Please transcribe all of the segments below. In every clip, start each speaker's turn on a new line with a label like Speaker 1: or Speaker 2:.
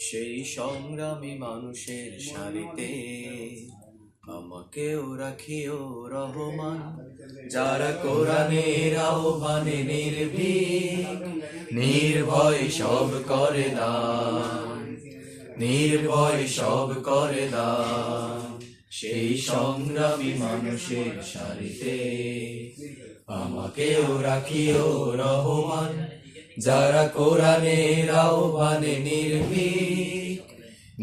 Speaker 1: সেই সংগ্রামী মানুষের সারিতে আমাকেও রাখিও রহমান, যারা কোরআনের আহ্বানে নির্ভীক নির্ভয় সব করে দান, নির্ভয় সব করে দান। সেই সংগ্রামী মানুষের সারিতে আমাকেও রাখিও রহমান, যারা কোরআনের আহ্বানে নির্ভীক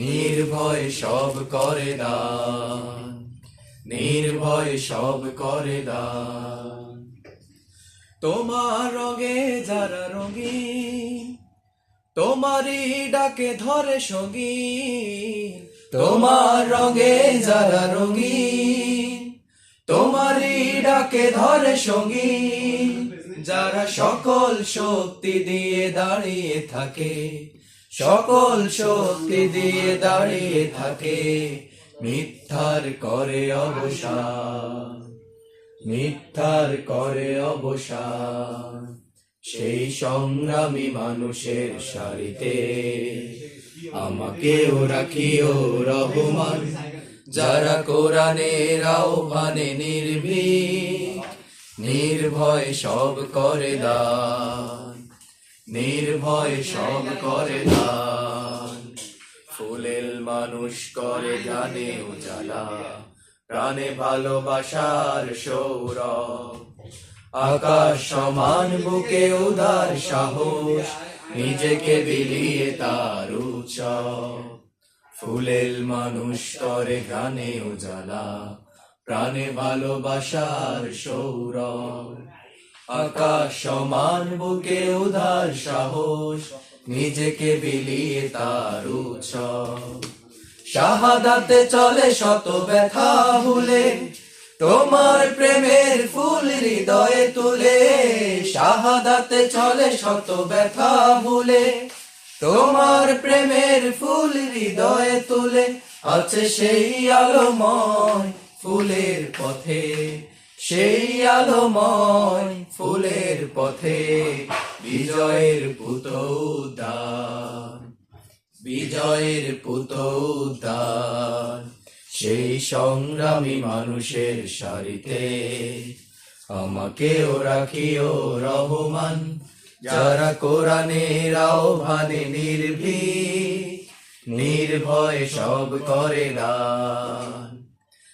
Speaker 1: নির্ভয় সব করে দান, নির্ভয় সব করে দান। তোমার রঙে যারা রঙিন, তোমারই ডাকে ধরে সঙ্গীন। তোমার রঙে যারা রঙিন, তোমারই ডাকে ধরে সঙ্গীন। যারা সকল শক্তি দিয়ে দাঁড়িয়ে থাকে, সকল শক্তি দিয়ে দাঁড়িয়ে থাকে, মিথ্যার করে অবসান, মিথ্যার করে অবসান। সেই সংগ্রামী মানুষের সারিতে আমাকেও রাখিও রহমান, যারা কোরআনের আহ্বানে নির্ভীক নির্ভয় সব করে দান, নির্ভয় সব করে দান। ফুলেল মানুষ করে গানে উজালা, প্রাণে ভালোবাসার সৌরভ। আকাশ সমান বুকে উদার সাহস, নিজেকে বিলিয়ে তার উৎসব। ফুলেল মানুষ করে গানে উজালা, প্রাণে ভালোবাসার সৌরভ। আকাশ সমান বুকে উদার সাহস, নিজেকে বিলিয়ে তার উৎসব। শাহাদাতে চলে শত ব্যথা ভুলে, তোমার প্রেমের ফুল হৃদয়ে তুলে। শাহাদাতে চলে শত ব্যথা ভুলে, তোমার প্রেমের ফুল হৃদয়ে তুলে। আছে সেই আলোময় ফুলের পথে, সেই আলোময় ফুলের পথে, বিজয়ের পুত উদ্যান, বিজয়ের পুত উদ্যান। সেই সংগ্রামী মানুষের সারিতে আমাকেও রাখিও রহমান, যারা কোরআনের আহ্বানে নির্ভীক নির্ভয় সব করে দান,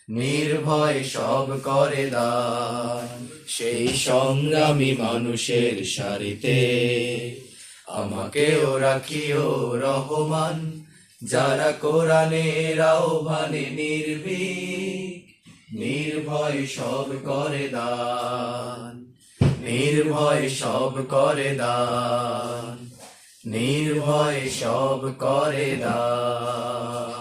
Speaker 1: নির্ভয় সব করে দান। সেই সংগ্রামী মানুষের সারিতে আমাকেও রাখিও রহমান, যারা কোরআনের আহ্বানে নির্ভীক নির্ভয় সব করে দান, নির্ভয় সব করে দান, নির্ভয় সব করে দান।